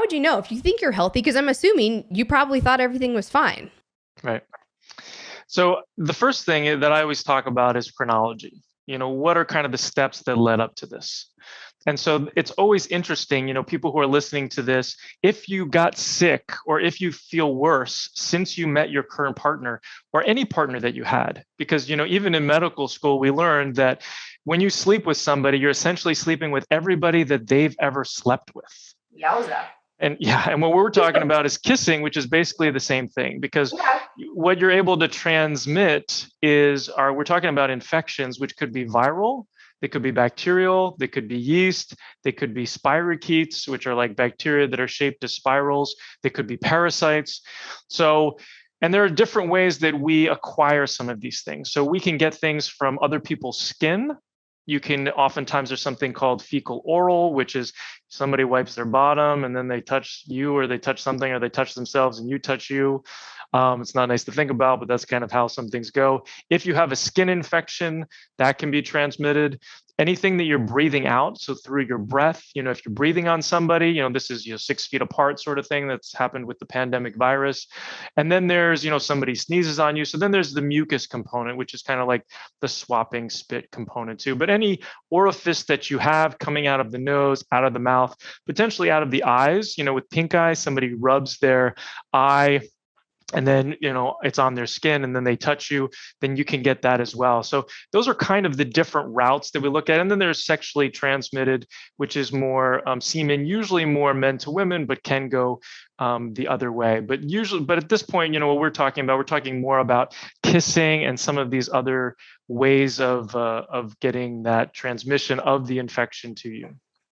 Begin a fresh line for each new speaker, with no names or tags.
would you know if you think you're healthy? Because I'm assuming you probably thought everything was fine.
Right. So the first thing that I always talk about is chronology. What are kind of the steps that led up to this? And so it's always interesting, people who are listening to this, if you got sick or if you feel worse since you met your current partner or any partner that you had, because, even in medical school, we learned that when you sleep with somebody, you're essentially sleeping with everybody that they've ever slept with.
Yowza.
And yeah, and what we're talking about is kissing, which is basically the same thing, because
Yeah.
what you're able to transmit we're talking about infections, which could be viral, they could be bacterial, they could be yeast, they could be spirochetes, which are like bacteria that are shaped as spirals, they could be parasites. So, and there are different ways that we acquire some of these things. So we can get things from other people's skin. Oftentimes there's something called fecal oral, which is somebody wipes their bottom and then they touch you, or they touch something, or they touch themselves and you touch you. It's not nice to think about, but that's kind of how some things go. If you have a skin infection, that can be transmitted. Anything that you're breathing out, so through your breath, if you're breathing on somebody, this is 6 feet apart sort of thing that's happened with the pandemic virus. And then there's, somebody sneezes on you. So then there's the mucus component, which is kind of like the swapping spit component too. But any orifice that you have coming out of the nose, out of the mouth, potentially out of the eyes, with pink eye, somebody rubs their eye and then it's on their skin and then they touch you, then you can get that as well. So those are kind of the different routes that we look at. And then there's sexually transmitted, which is more semen, usually more men to women, but can go the other way. But at this point, what we're talking more about kissing and some of these other ways of getting that transmission of the infection to you.